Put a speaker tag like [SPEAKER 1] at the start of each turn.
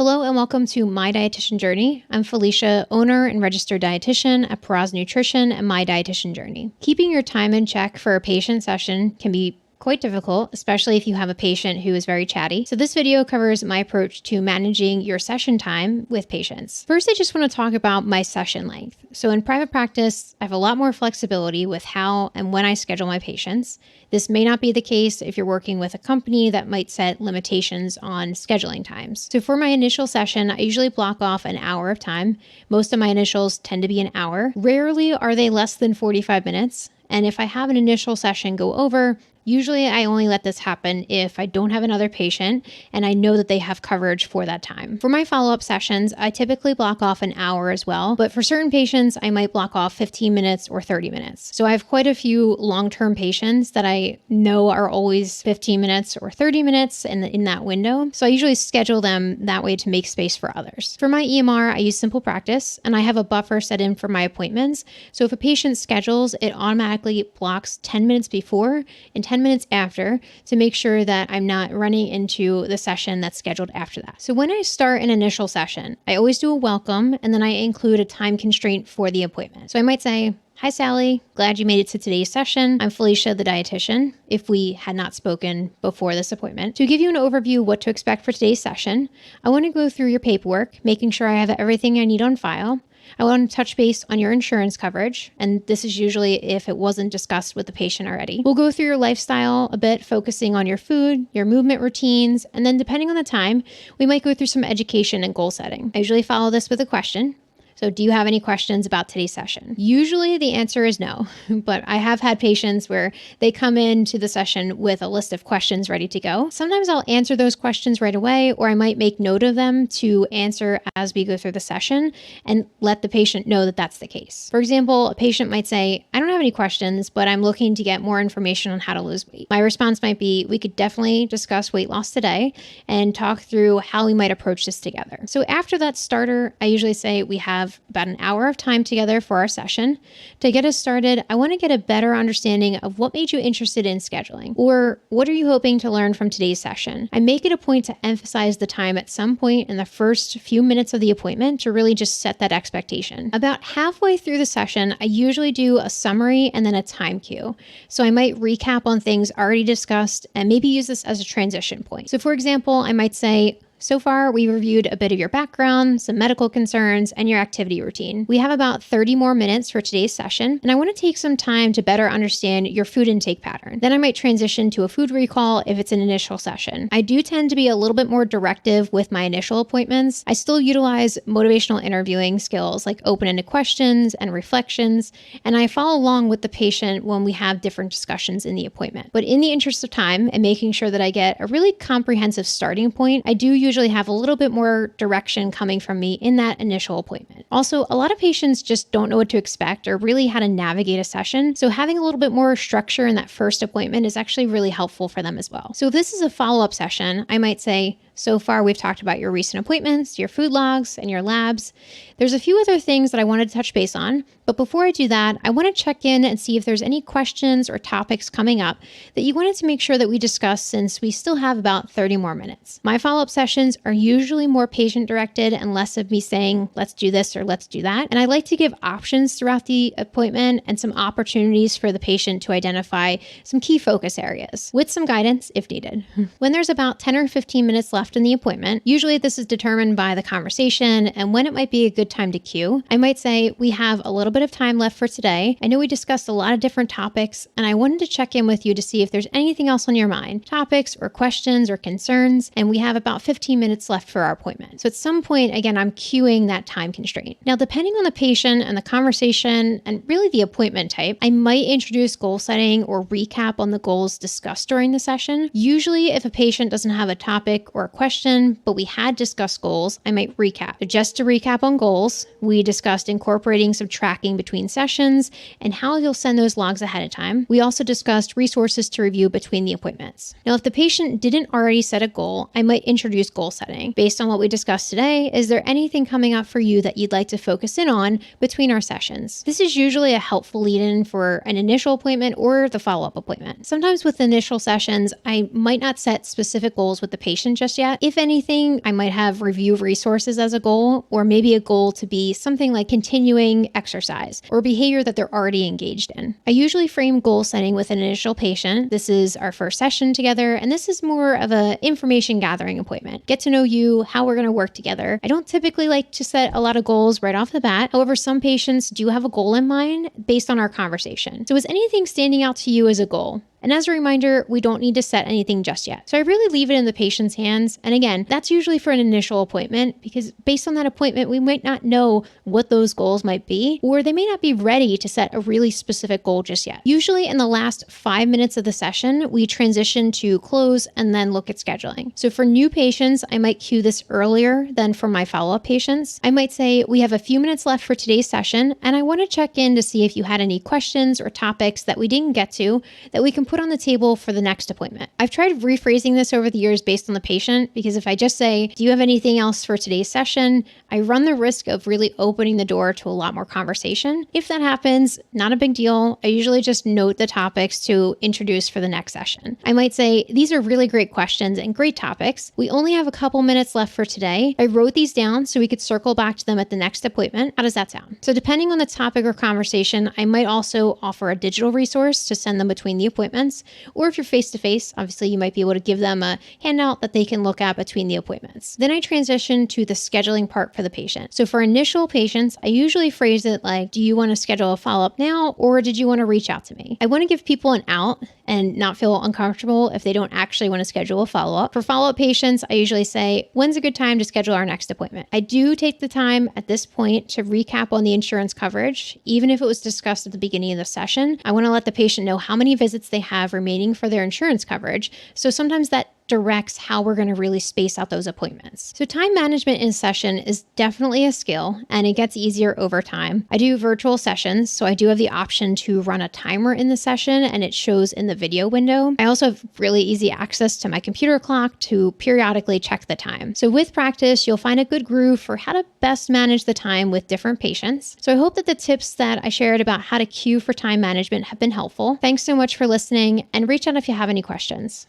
[SPEAKER 1] Hello and welcome to My Dietitian Journey. I'm Felicia, owner and registered dietitian at Paraz Nutrition and My Dietitian Journey. Keeping your time in check for a patient session can be quite difficult, especially if you have a patient who is very chatty. So this video covers my approach to managing your session time with patients. First, I just want to talk about my session length. So in private practice, I have a lot more flexibility with how and when I schedule my patients. This may not be the case if you're working with a company that might set limitations on scheduling times. So for my initial session, I usually block off an hour of time. Most of my initials tend to be an hour. Rarely are they less than 45 minutes. And if I have an initial session go over, usually I only let this happen if I don't have another patient and I know that they have coverage for that time. For my follow-up sessions, I typically block off an hour as well, but for certain patients, I might block off 15 minutes or 30 minutes. So I have quite a few long-term patients that I know are always 15 minutes or 30 minutes in that window. So I usually schedule them that way to make space for others. For my EMR, I use Simple Practice and I have a buffer set in for my appointments. So if a patient schedules, it automatically blocks 10 minutes before and 10 minutes after to make sure that I'm not running into the session that's scheduled after that. So when I start an initial session, I always do a welcome and then I include a time constraint for the appointment. So I might say, "Hi, Sally. Glad you made it to today's session. I'm Felicia, the dietitian," if we had not spoken before this appointment. To give you an overview of what to expect for today's session, I want to go through your paperwork, making sure I have everything I need on file. I want to touch base on your insurance coverage, and this is usually if it wasn't discussed with the patient already. We'll go through your lifestyle a bit, focusing on your food, your movement routines, and then depending on the time, we might go through some education and goal setting. I usually follow this with a question. So do you have any questions about today's session? Usually the answer is no, but I have had patients where they come into the session with a list of questions ready to go. Sometimes I'll answer those questions right away, or I might make note of them to answer as we go through the session and let the patient know that that's the case. For example, a patient might say, "I don't have any questions, but I'm looking to get more information on how to lose weight." My response might be, "We could definitely discuss weight loss today and talk through how we might approach this together." So after that starter, I usually say we have about an hour of time together for our session. To get us started, I want to get a better understanding of what made you interested in scheduling, or what are you hoping to learn from today's session. I make it a point to emphasize the time at some point in the first few minutes of the appointment to really just set that expectation. About halfway through the session, I usually do a summary and then a time cue. So I might recap on things already discussed and maybe use this as a transition point. So for example, I might say, "So far, we reviewed a bit of your background, some medical concerns, and your activity routine. We have about 30 more minutes for today's session, and I want to take some time to better understand your food intake pattern." Then I might transition to a food recall if it's an initial session. I do tend to be a little bit more directive with my initial appointments. I still utilize motivational interviewing skills like open-ended questions and reflections, and I follow along with the patient when we have different discussions in the appointment. But in the interest of time and making sure that I get a really comprehensive starting point, I do usually have a little bit more direction coming from me in that initial appointment. Also, a lot of patients just don't know what to expect or really how to navigate a session. So having a little bit more structure in that first appointment is actually really helpful for them as well. So if this is a follow-up session, I might say, "So far, we've talked about your recent appointments, your food logs, and your labs. There's a few other things that I wanted to touch base on, but before I do that, I want to check in and see if there's any questions or topics coming up that you wanted to make sure that we discuss since we still have about 30 more minutes." My follow-up sessions are usually more patient-directed and less of me saying, "Let's do this" or "Let's do that." And I like to give options throughout the appointment and some opportunities for the patient to identify some key focus areas with some guidance if needed. When there's about 10 or 15 minutes left in the appointment, usually this is determined by the conversation and when it might be a good time to cue. I might say, "We have a little bit of time left for today. I know we discussed a lot of different topics, and I wanted to check in with you to see if there's anything else on your mind, topics or questions or concerns, and we have about 15 minutes left for our appointment." So at some point, again, I'm cueing that time constraint. Now, depending on the patient and the conversation and really the appointment type, I might introduce goal setting or recap on the goals discussed during the session. Usually, if a patient doesn't have a topic or a question, but we had discussed goals, I might recap. So just to recap on goals, we discussed incorporating some tracking between sessions and how you'll send those logs ahead of time. We also discussed resources to review between the appointments. Now, if the patient didn't already set a goal, I might introduce goal setting. Based on what we discussed today, is there anything coming up for you that you'd like to focus in on between our sessions? This is usually a helpful lead-in for an initial appointment or the follow-up appointment. Sometimes with initial sessions, I might not set specific goals with the patient just yet. If anything, I might have review resources as a goal, or maybe a goal to be something like continuing exercise or behavior that they're already engaged in. I usually frame goal setting with an initial patient. This is our first session together, and this is more of an information gathering appointment. Get to know you, how we're going to work together. I don't typically like to set a lot of goals right off the bat. However, some patients do have a goal in mind based on our conversation. So is anything standing out to you as a goal? And as a reminder, we don't need to set anything just yet. So I really leave it in the patient's hands. And again, that's usually for an initial appointment, because based on that appointment, we might not know what those goals might be, or they may not be ready to set a really specific goal just yet. Usually in the last 5 minutes of the session, we transition to close and then look at scheduling. So for new patients, I might cue this earlier than for my follow-up patients. I might say, we have a few minutes left for today's session, and I want to check in to see if you had any questions or topics that we didn't get to that we can put on the table for the next appointment. I've tried rephrasing this over the years based on the patient, because if I just say, do you have anything else for today's session? I run the risk of really opening the door to a lot more conversation. If that happens, not a big deal. I usually just note the topics to introduce for the next session. I might say, these are really great questions and great topics. We only have a couple minutes left for today. I wrote these down so we could circle back to them at the next appointment. How does that sound? So depending on the topic or conversation, I might also offer a digital resource to send them between the appointments. Or if you're face-to-face, obviously you might be able to give them a handout that they can look at between the appointments. Then I transition to the scheduling part for the patient. So for initial patients, I usually phrase it like, do you want to schedule a follow-up now, or did you want to reach out to me? I want to give people an out and not feel uncomfortable if they don't actually want to schedule a follow-up. For follow-up patients, I usually say, when's a good time to schedule our next appointment? I do take the time at this point to recap on the insurance coverage, even if it was discussed at the beginning of the session. I want to let the patient know how many visits they have remaining for their insurance coverage. So sometimes that directs how we're going to really space out those appointments. So time management in session is definitely a skill, and it gets easier over time. I do virtual sessions, so I do have the option to run a timer in the session, and it shows in the video window. I also have really easy access to my computer clock to periodically check the time. So with practice, you'll find a good groove for how to best manage the time with different patients. So I hope that the tips that I shared about how to cue for time management have been helpful. Thanks so much for listening, and reach out if you have any questions.